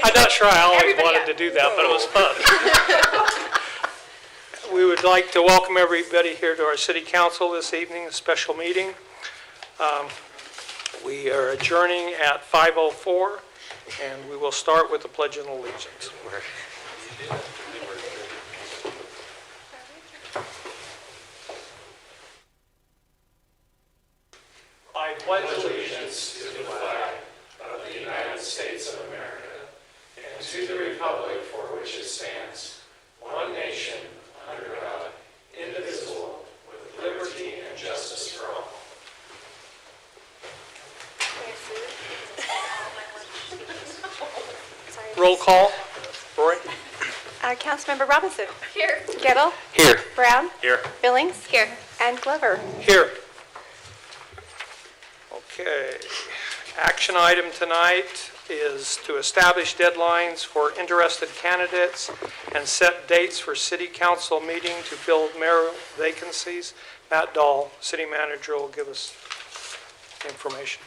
I'm not sure I always wanted to do that, but it was fun. We would like to welcome everybody here to our city council this evening, a special meeting. We are adjourning at 5:04, and we will start with the Pledge of Allegiance. I pledge allegiance to the flag of the United States of America and to the republic for which it stands, one nation, under God, indivisible, with liberty and justice for all. Roll call. Rory? Councilmember Robinson. Here. Gettle. Here. Brown. Here. Billings. Here. And Glover. Here. Okay. Action item tonight is to establish deadlines for interested candidates and set dates for city council meeting to fill mayoral vacancies. Matt Dahl, city manager, will give us information.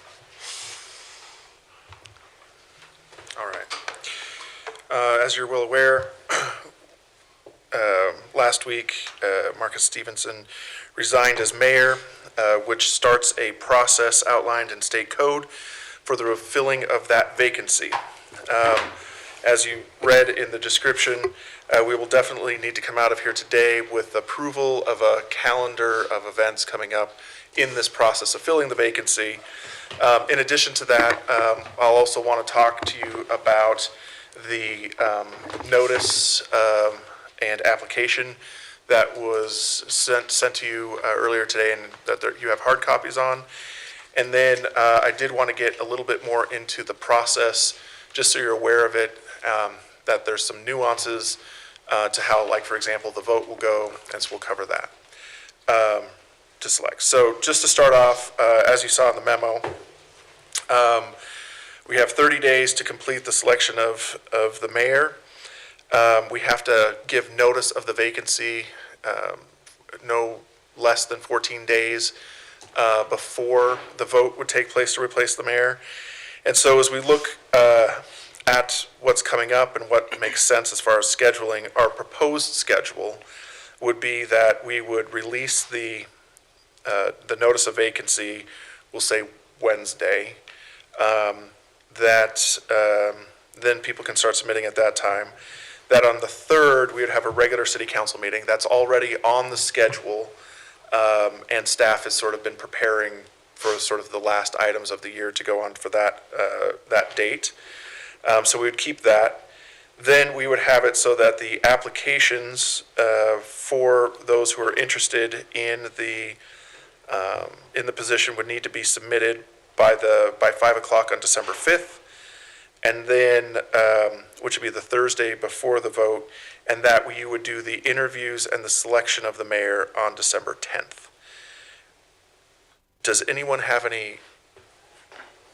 All right. As you're well aware, last week, Marcus Stevenson resigned as mayor, which starts a process outlined in state code for the refilling of that vacancy. As you read in the description, we will definitely need to come out of here today with approval of a calendar of events coming up in this process of filling the vacancy. In addition to that, I'll also want to talk to you about the notice and application that was sent to you earlier today, and that you have hard copies on. And then I did want to get a little bit more into the process, just so you're aware of it, that there's some nuances to how, like, for example, the vote will go, and so we'll cover that to select. So just to start off, as you saw in the memo, we have 30 days to complete the selection of the mayor. We have to give notice of the vacancy no less than 14 days before the vote would take place to replace the mayor. And so as we look at what's coming up and what makes sense as far as scheduling, our proposed schedule would be that we would release the notice of vacancy, we'll say Wednesday, that then people can start submitting at that time. That on the 3rd, we would have a regular city council meeting. That's already on the schedule, and staff has sort of been preparing for sort of the last items of the year to go on for that date. So we would keep that. Then we would have it so that the applications for those who are interested in the position would need to be submitted by 5 o'clock on December 5th, and then which would be the Thursday before the vote, and that you would do the interviews and the selection of the mayor on December 10th. Does anyone have any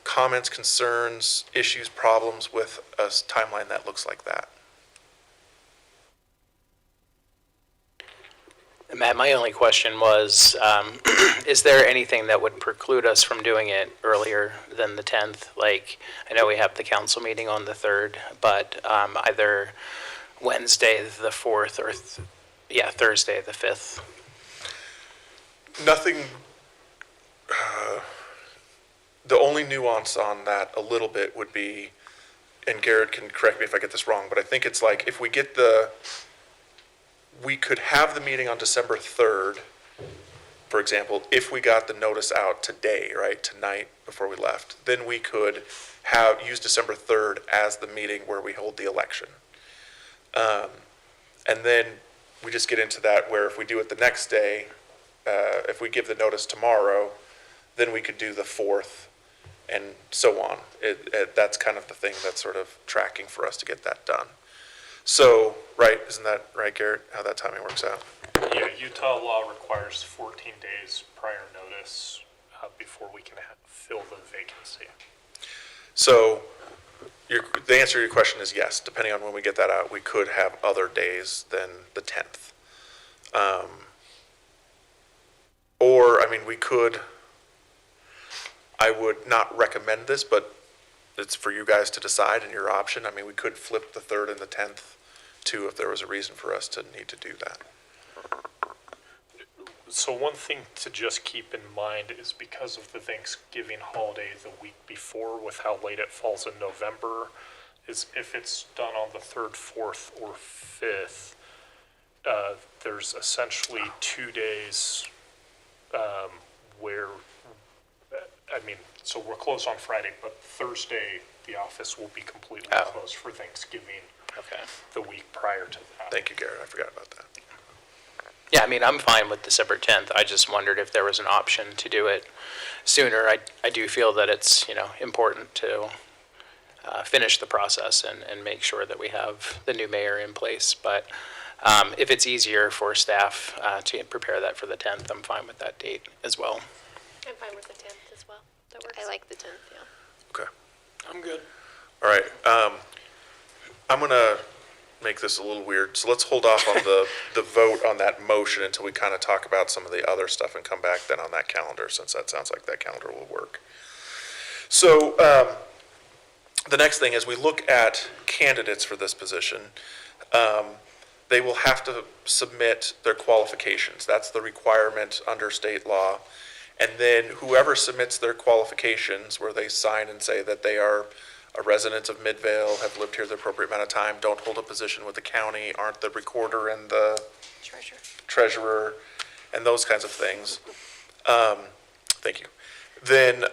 comments, concerns, issues, problems with a timeline that looks like that? Matt, my only question was, is there anything that would preclude us from doing it earlier than the 10th? Like, I know we have the council meeting on the 3rd, but either Wednesday the 4th or, Thursday the 5th. Nothing, the only nuance on that a little bit would be, and Garrett can correct me if I get this wrong, but I think it's like if we could have the meeting on December 3rd, for example, if we got the notice out today, right, tonight before we left, then we could use December 3rd as the meeting where we hold the election. And then we just get into that where if we do it the next day, if we give the notice tomorrow, then we could do the 4th and so on. That's kind of the thing that's sort of tracking for us to get that done. So, right, isn't that right, Garrett, how that timing works out? Yeah, Utah law requires 14 days prior notice before we can fill the vacancy. So, the answer to your question is yes. Depending on when we get that out, we could have other days than the 10th. Or, I mean, we could, I would not recommend this, but it's for you guys to decide and your option. I mean, we could flip the 3rd and the 10th too, if there was a reason for us to need to do that. So one thing to just keep in mind is because of the Thanksgiving holiday the week before, with how late it falls in November, is if it's done on the 3rd, 4th, or 5th, there's essentially 2 days where, so we're closed on Friday, but Thursday, the office will be completely closed for Thanksgiving Okay. the week prior to that. Thank you, Garrett. I forgot about that. Yeah, I mean, I'm fine with December 10th. I just wondered if there was an option to do it sooner. I do feel that it's, important to finish the process and make sure that we have the new mayor in place. But if it's easier for staff to prepare that for the 10th, I'm fine with that date as well. I'm fine with the 10th as well. That works. I like the 10th, yeah. Okay. I'm good. All right. I'm going to make this a little weird. So let's hold off on the vote on that motion until we kind of talk about some of the other stuff and come back then on that calendar, since that sounds like that calendar will work. So the next thing is we look at candidates for this position. They will have to submit their qualifications. That's the requirement under state law. And then whoever submits their qualifications, where they sign and say that they are a resident of Midvale, have lived here the appropriate amount of time, don't hold a position with the county, aren't the recorder and the treasurer, and those kinds of things. Thank you. Then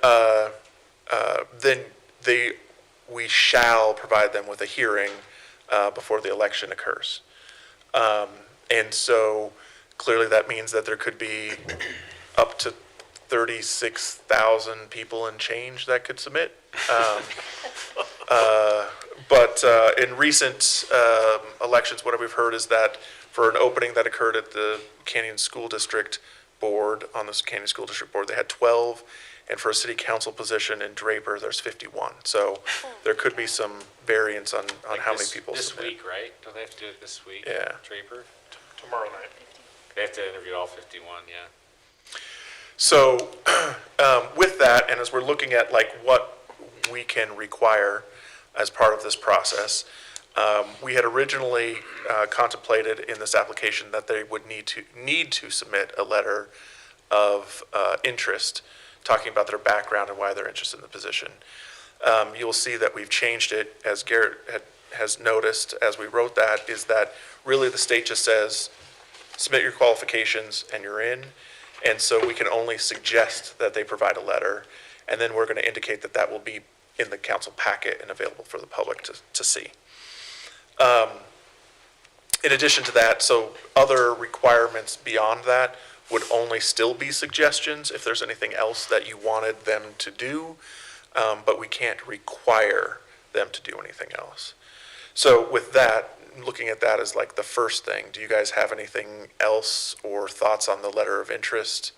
we shall provide them with a hearing before the election occurs. And so clearly that means that there could be up to 36,000 people and change that could submit. But in recent elections, what we've heard is that for an opening that occurred at the Canyon School District Board, on the Canyon School District Board, they had 12, and for a city council position in Draper, there's 51. So there could be some variance on how many people This submit. week, right? Don't they have to do it this week? Yeah. Draper? Tomorrow night. They have to interview all 51, yeah. So with that, and as we're looking at like what we can require as part of this process, we had originally contemplated in this application that they would need to submit a letter of interest, talking about their background and why they're interested in the position. You'll see that we've changed it, as Garrett has noticed as we wrote that, is that really the state just says, submit your qualifications and you're in. And so we can only suggest that they provide a letter, and then we're going to indicate that that will be in the council packet and available for the public to see. In addition to that, so other requirements beyond that would only still be suggestions if there's anything else that you wanted them to do, but we can't require them to do anything else. So with that, looking at that as like the first thing, do you guys have anything else or thoughts on the letter of interest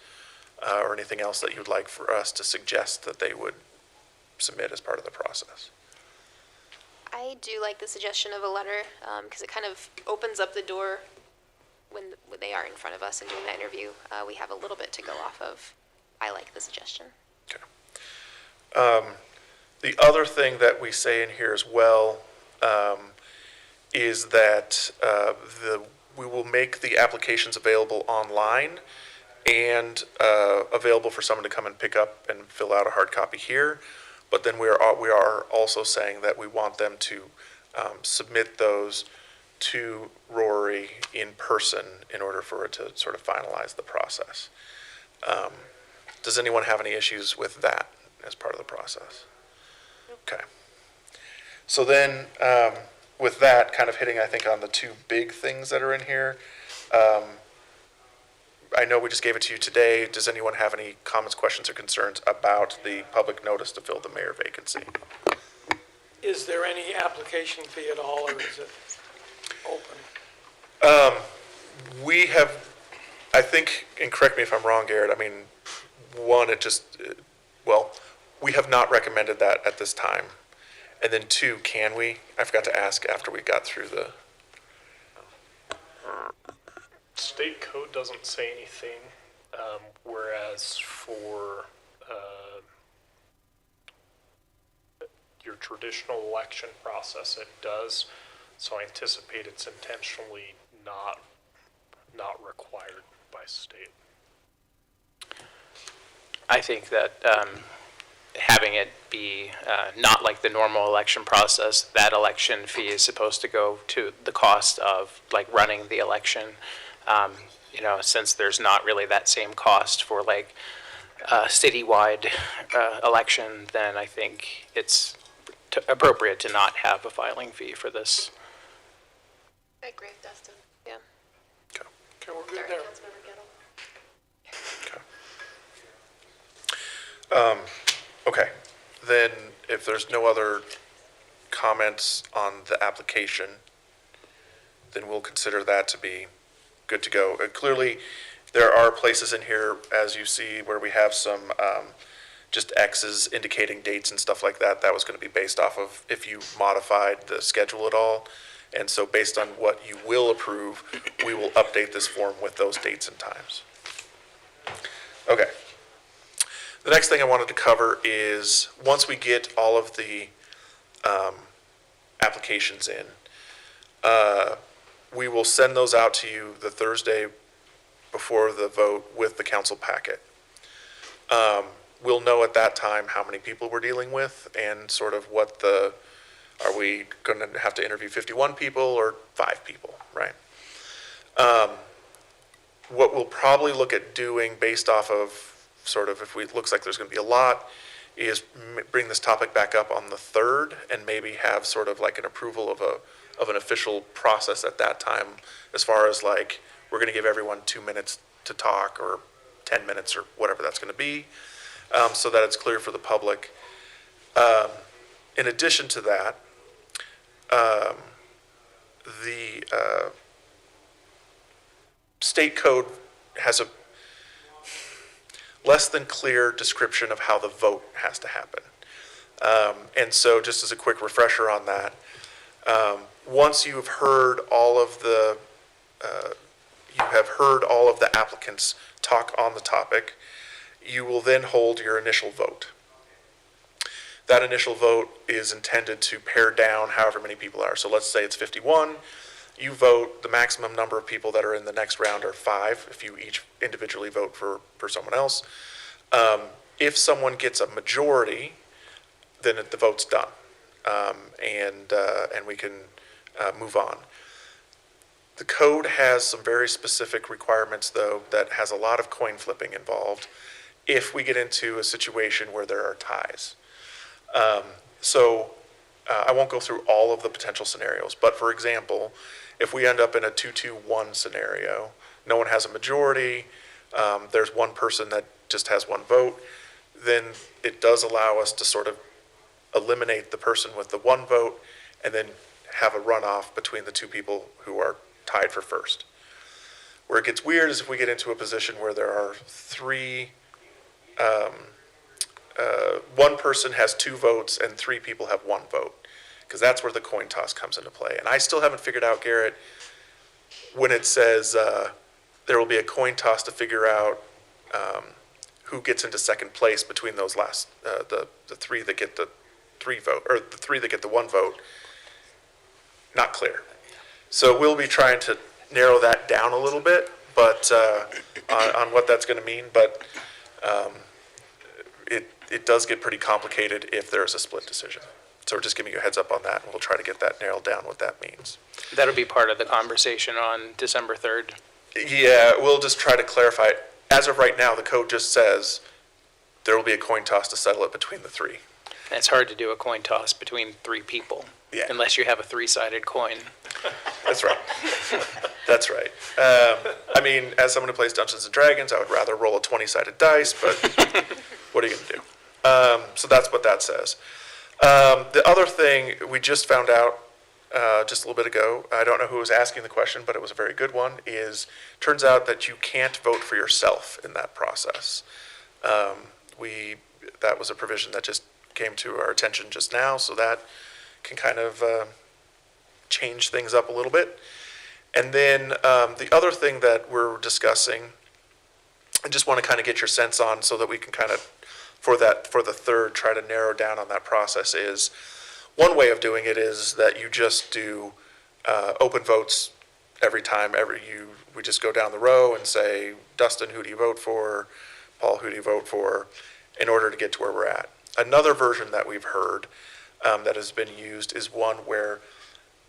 or anything else that you'd like for us to suggest that they would submit as part of the process? I do like the suggestion of a letter because it kind of opens up the door when they are in front of us and doing that interview. We have a little bit to go off of. I like the suggestion. Okay. The other thing that we say in here as well is that we will make the applications available online and available for someone to come and pick up and fill out a hard copy here. But then we are also saying that we want them to submit those to Rory in person in order for it to sort of finalize the process. Does anyone have any issues with that as part of the process? Okay. So then, with that, kind of hitting, I think, on the two big things that are in here. I know we just gave it to you today. Does anyone have any comments, questions, or concerns about the public notice to fill the mayor vacancy? Is there any application fee at all, or is it open? We have, I think, and correct me if I'm wrong, Garrett, I mean, one, we have not recommended that at this time. And then two, can we? I forgot to ask after we got through the... State code doesn't say anything, whereas for your traditional election process, it does. So I anticipate it's intentionally not required by state. I think that having it be not like the normal election process, that election fee is supposed to go to the cost of like running the election. You know, since there's not really that same cost for like a citywide election, then I think it's appropriate to not have a filing fee for this. I agree with Dustin. Yeah. Okay. Okay, we're good Sorry, there. Councilmember Gettle. Okay, then if there's no other comments on the application, then we'll consider that to be good to go. Clearly, there are places in here, as you see, where we have some just X's indicating dates and stuff like that. That was going to be based off of if you modified the schedule at all. And so based on what you will approve, we will update this form with those dates and times. Okay. The next thing I wanted to cover is, once we get all of the applications in, we will send those out to you the Thursday before the vote with the council packet. We'll know at that time how many people we're dealing with and sort of what are we going to have to interview 51 people or 5 people, right? What we'll probably look at doing based off of sort of, if it looks like there's going to be a lot, is bring this topic back up on the 3rd and maybe have sort of like an approval of an official process at that time, as far as like, we're going to give everyone 2 minutes to talk or 10 minutes or whatever that's going to be, so that it's clear for the public. In addition to that, the state code has a less than clear description of how the vote has to happen. And so just as a quick refresher on that, once you've heard all of the applicants talk on the topic, you will then hold your initial vote. That initial vote is intended to pare down however many people are. So let's say it's 51. You vote, the maximum number of people that are in the next round are 5, if you each individually vote for someone else. If someone gets a majority, then the vote's done, and we can move on. The code has some very specific requirements, though, that has a lot of coin flipping involved if we get into a situation where there are ties. I won't go through all of the potential scenarios, but for example, if we end up in a 2-2-1 scenario, no one has a majority, there's one person that just has one vote, then it does allow us to sort of eliminate the person with the one vote and then have a runoff between the 2 people who are tied for first. Where it gets weird is if we get into a position where there are 3, one person has 2 votes and 3 people have 1 vote, because that's where the coin toss comes into play. And I still haven't figured out, Garrett, when it says there will be a coin toss to figure out who gets into second place between those last, the 3 that get the 3 vote, or the 3 that get the 1 vote. Not clear. So we'll be trying to narrow that down a little bit, but on what that's going to mean. But it does get pretty complicated if there's a split decision. So we're just giving you a heads up on that, and we'll try to get that narrowed down, what that means. That'll be part of the conversation on December 3rd. Yeah, we'll just try to clarify it. As of right now, the code just says there will be a coin toss to settle it between the 3. And it's hard to do a coin toss between 3 people, Yeah. unless you have a 3-sided coin. That's right. That's right. I mean, as someone who plays Dungeons and Dragons, I would rather roll a 20-sided dice, but what are you going to do? So that's what that says. The other thing we just found out just a little bit ago, I don't know who was asking the question, but it was a very good one, is turns out that you can't vote for yourself in that process. That was a provision that just came to our attention just now, so that can kind of change things up a little bit. And then the other thing that we're discussing, I just want to kind of get your sense on so that we can kind of for the third, try to narrow down on that process is, one way of doing it is that you just do open votes every time, we just go down the row and say, Dustin, who do you vote for? Paul, who do you vote for? In order to get to where we're at. Another version that we've heard that has been used is one where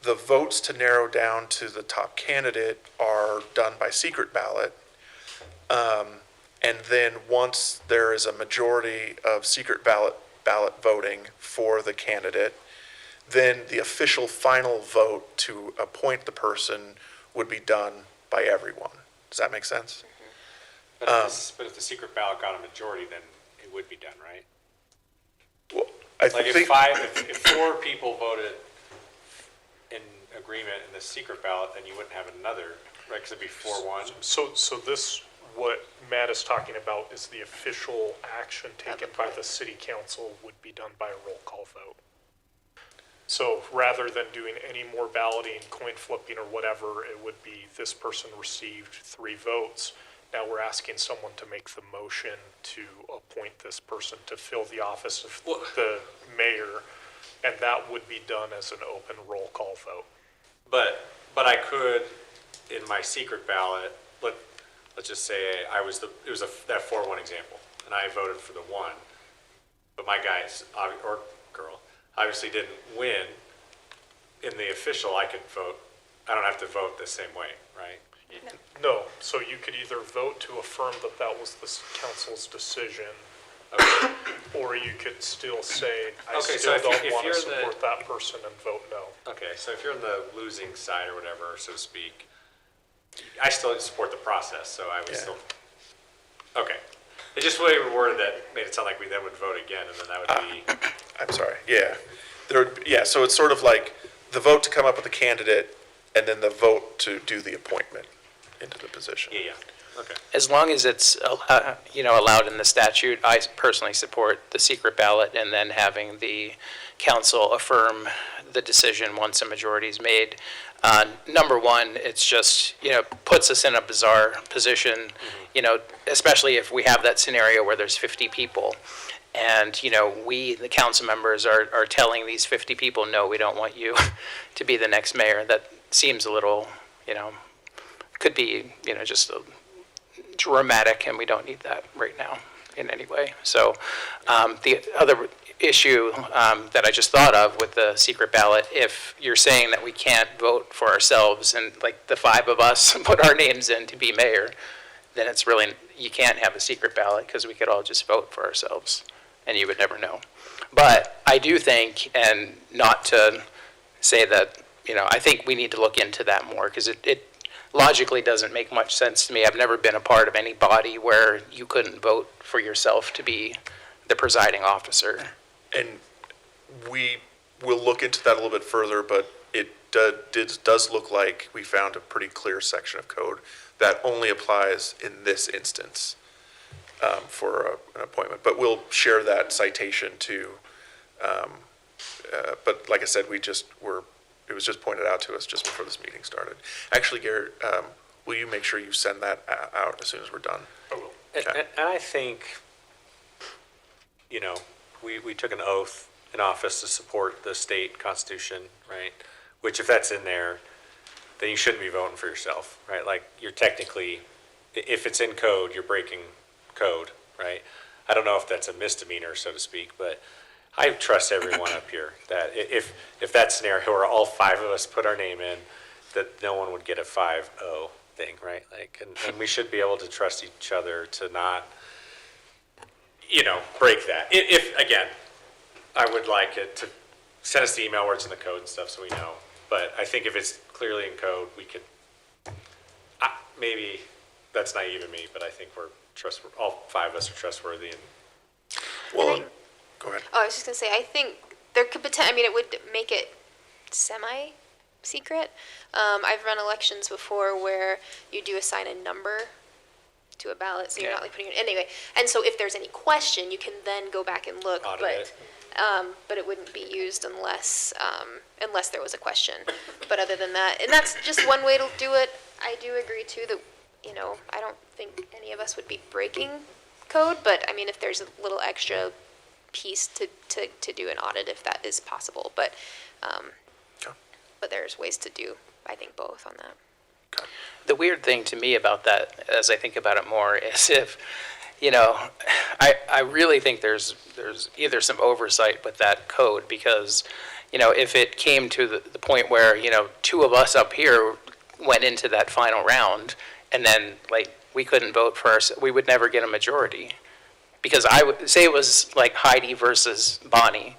the votes to narrow down to the top candidate are done by secret ballot. And then once there is a majority of secret ballot voting for the candidate, then the official final vote to appoint the person would be done by everyone. Does that make sense? But if the secret ballot got a majority, then it would be done, right? Well, I Like think, if 4 people voted in agreement in the secret ballot, then you wouldn't have another, right? Because it'd be 4-1. So this, what Matt is talking about is the official action taken by the city council would be done by a roll call vote. So rather than doing any more balloting, coin flipping or whatever, it would be this person received 3 votes. Now we're asking someone to make the motion to appoint this person to fill the office of the mayor, and that would be done as an open roll call vote. But I could, in my secret ballot, let's just say it was that 4-1 example, and I voted for the 1, but my guys, or girl, obviously didn't win. In the official, I could vote, I don't have to vote the same way, right? No, so you could either vote to affirm that that was the council's decision, Okay. or you could still say, I Okay, so still if don't you- if want to you're the- support that person and vote no. Okay, so if you're on the losing side or whatever, so to speak, I still support the process, so I would still, okay. It's just the way we worded that made it sound like we then would vote again, and then that would be, I'm sorry, yeah. So it's sort of like the vote to come up with a candidate and then the vote to do the appointment into the position. yeah, okay. As long as it's, allowed in the statute, I personally support the secret ballot and then having the council affirm the decision once a majority is made. Number one, it's just, puts us in a bizarre position, especially if we have that scenario where there's 50 people. And, we, the council members, are telling these 50 people, no, we don't want you to be the next mayor. That seems a little, could be, just dramatic, and we don't need that right now in any way. So the other issue that I just thought of with the secret ballot, if you're saying that we can't vote for ourselves and like the 5 of us put our names in to be mayor, then it's really, you can't have a secret ballot because we could all just vote for ourselves and you would never know. But I do think, and not to say that, I think we need to look into that more because it logically doesn't make much sense to me. I've never been a part of any body where you couldn't vote for yourself to be the presiding officer. And we will look into that a little bit further, but it does look like we found a pretty clear section of code that only applies in this instance for an appointment. But we'll share that citation too. But like I said, it was just pointed out to us just before this meeting started. Actually, Garrett, will you make sure you send that out as soon as we're done? I will. And I think, we took an oath in office to support the state constitution, right? Which if that's in there, then you shouldn't be voting for yourself, right? Like you're technically, if it's in code, you're breaking code, right? I don't know if that's a misdemeanor, so to speak, but I trust everyone up here that if that scenario where all 5 of us put our name in, that no one would get a 5-0 thing, right? Like, and we should be able to trust each other to not, break that. If again, I would like it to send us the email where it's in the code and stuff so we know. But I think if it's clearly in code, we could, maybe that's naive of me, but I think we're trustworthy. All 5 of us are trustworthy. And Well, go ahead. Oh, I was just gonna say, I think there could it would make it semi-secret. I've run elections before where you do assign a number to a ballot, so you're not like putting it, anyway. And so if there's any question, you can then go back and look, Audit but it wouldn't be used unless there was a question. But other than that, and that's just one way to do it. I do agree too that, I don't think any of us would be breaking code, but I mean, if there's a little extra piece to do an audit, if that is possible, but, Okay. but there's ways to do, I think, both on that. Okay. The weird thing to me about that, as I think about it more, is if, I really think there's either some oversight with that code, because, if it came to the point where, two of us up here went into that final round, and then, we couldn't vote for we would never get a majority. Because I would say it was like Heidi versus Bonnie.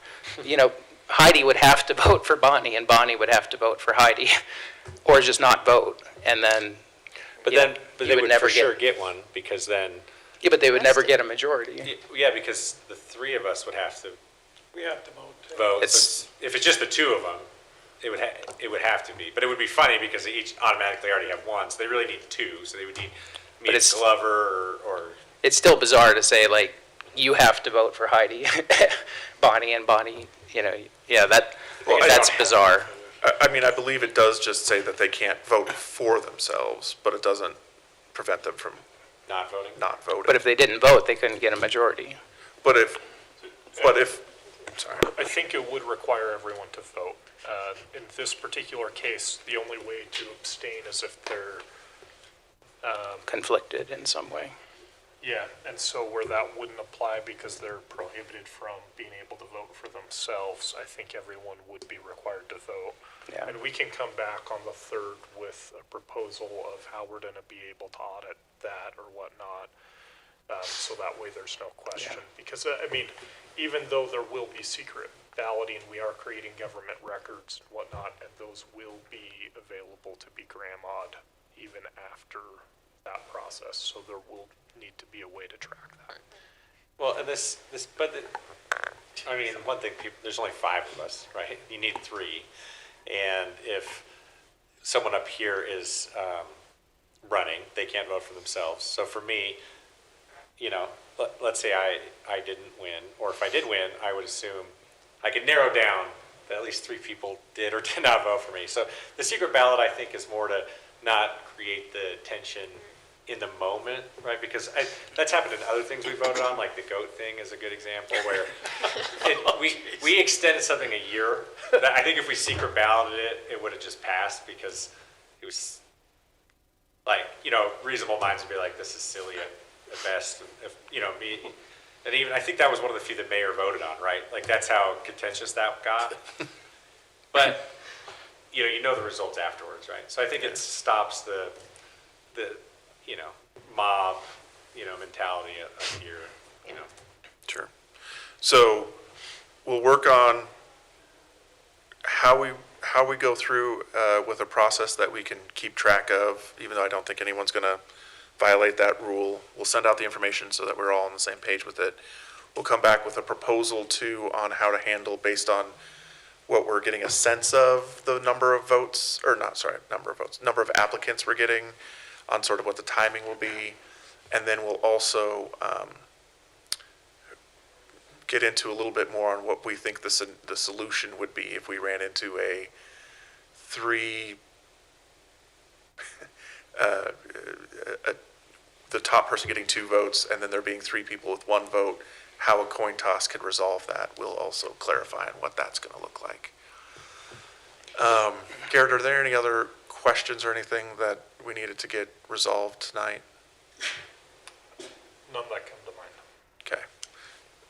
Heidi would have to vote for Bonnie, and Bonnie would have to vote for Heidi, or just not vote, and then. But you then, know, but you they would never for sure get one, because then, Yeah, but they would never get a majority. yeah, because the three of us would have to We have to vote. vote. It's- If it's just the two of them, it would have to be. But it would be funny because they each automatically already have one, so they really need two. So they would need me and it's- Glover or It's still bizarre to say, you have to vote for Heidi, Bonnie, and Bonnie, that's don't bizarre. I mean, I believe it does just say that they can't vote for themselves, but it doesn't prevent them from not voting. not voting. But if they didn't vote, they couldn't get a majority. But if, sorry. I think it would require everyone to vote. In this particular case, the only way to abstain is if they're, Conflicted in some way. yeah, and so where that wouldn't apply because they're prohibited from being able to vote for themselves, I think everyone would be required to vote. Yeah. And we can come back on the 3rd with a proposal of how we're gonna be able to audit that or whatnot. So that way there's no question. Because, I mean, even though there will be secret balloting, we are creating government records and whatnot, and those will be available to be grandma'd even after that process. So there will need to be a way to track that. Well, and I mean, one thing, there's only 5 of us, right? You need 3. And if someone up here is running, they can't vote for themselves. So for me, let's say I didn't win, or if I did win, I would assume I could narrow down that at least 3 people did or did not vote for me. So the secret ballot, I think, is more to not create the tension in the moment, right? Because that's happened in other things we voted on, like the goat thing is a good example, where we extended something a year. I think if we secret balloted it, it would have just passed, because it was like, reasonable minds would be like, this is silly at best. If, me, and even, I think that was one of the few that mayor voted on, right? Like, that's how contentious that got. But, you know the results afterwards, right? So I think it stops the mob, mentality up here, Sure. So we'll work on how we go through with a process that we can keep track of, even though I don't think anyone's going to violate that rule. We'll send out the information so that we're all on the same page with it. We'll come back with a proposal too on how to handle, based on what we're getting a sense of, the number of votes, or not, sorry, number of applicants we're getting, on sort of what the timing will be. And then we'll also get into a little bit more on what we think the solution would be if we ran into the top person getting 2 votes, and then there being 3 people with 1 vote, how a coin toss could resolve that. We'll also clarify on what that's going to look like. Garrett, are there any other questions or anything that we needed to get resolved tonight? None that come to mind. Okay.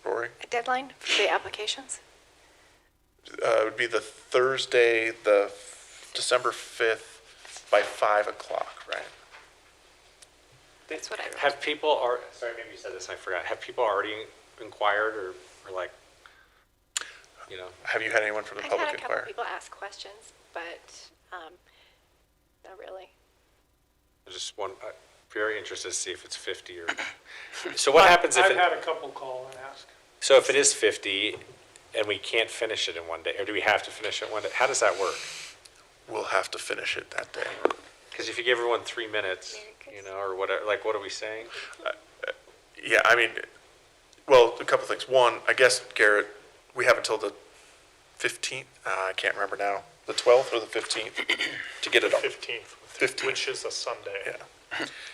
Rory? A deadline for the applications? It would be the Thursday, December 5th by 5 o'clock, right? That's what I wrote. Have people sorry, maybe you said this and I forgot. Have people already inquired or like, Have you had anyone from the I've public had a couple inquire? people ask questions, but not really. just one, very interested to see if it's 50 or, so what happens if I've it, had a couple call and ask. so if it is 50 and we can't finish it in one day, or do we have to finish it in one day? How does that work? We'll have to finish it that day. Because if you give everyone 3 minutes, or whatever, like, what are we saying? Yeah, I mean, well, a couple things. One, I guess, Garrett, we have until the 15th, I can't remember now, the 12th or the 15th, to get it up. 15th, 15th. which is a Sunday. Yeah.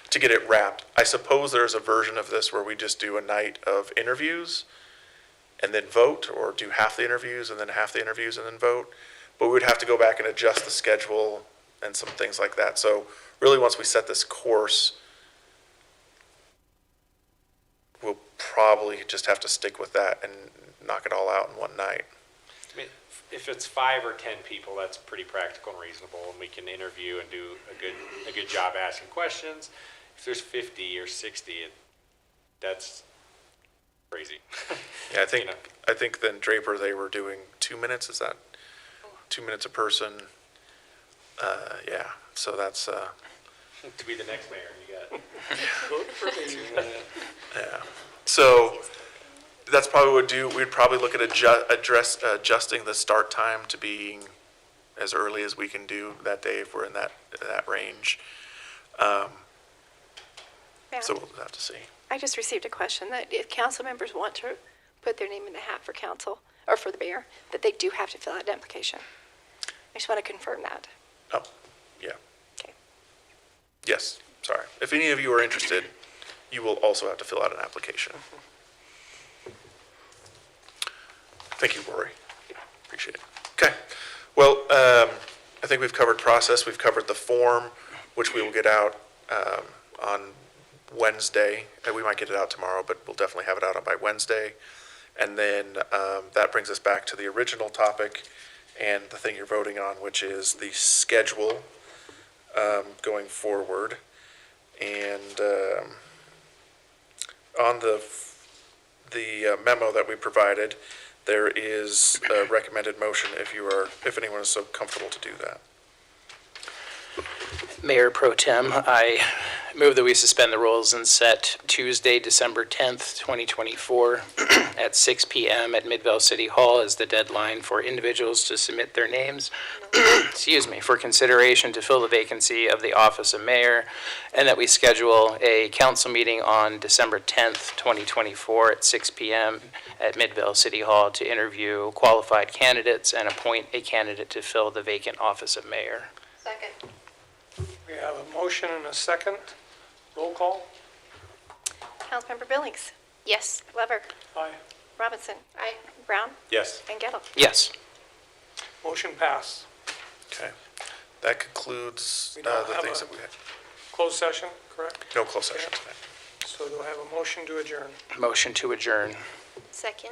to get it wrapped. I suppose there's a version of this where we just do a night of interviews and then vote, or do half the interviews and then half the interviews and then vote. But we would have to go back and adjust the schedule and some things like that. So really, once we set this course, we'll probably just have to stick with that and knock it all out in one night. I mean, if it's 5 or 10 people, that's pretty practical and reasonable, and we can interview and do a good job asking questions. If there's 50 or 60, that's crazy. Yeah, I You know. think then Draper, they were doing 2 minutes. Is that 2 minutes a person? Yeah. So that's To be the next mayor, you got. yeah. So that's probably what we'd do. We'd probably look at adjusting the start time to being as early as we can do that day if we're in that range. Yeah. So we'll have to see. I just received a question that if council members want to put their name in the hat for council, or for the mayor, that they do have to fill out an application. I just want to confirm that. Oh, yeah. Okay. Yes, sorry. If any of you are interested, you will also have to fill out an application. Thank you, Rory. Appreciate it. Okay. Well, I think we've covered process. We've covered the form, which we will get out on Wednesday. We might get it out tomorrow, but we'll definitely have it out by Wednesday. And then that brings us back to the original topic and the thing you're voting on, which is the schedule going forward. And on the memo that we provided, there is a recommended motion if anyone is so comfortable to do that. Mayor Pro Tem, I move that we suspend the rules and set Tuesday, December 10th, 2024, at 6 p.m. at Midvale City Hall as the deadline for individuals to submit their names, for consideration to fill the vacancy of the office of mayor, and that we schedule a council meeting on December 10th, 2024, at 6 p.m. at Midvale City Hall to interview qualified candidates and appoint a candidate to fill the vacant office of mayor. Second. We have a motion and a second. Roll call. Councilmember Billings, Yes. Glover, Aye. Robinson. Aye. Brown Yes. and Gettle. Yes. Motion passed. Okay. That concludes We don't the have things a- that we had. Closed session, correct? No closed session tonight. So do I have a motion to adjourn? Motion to adjourn. Second.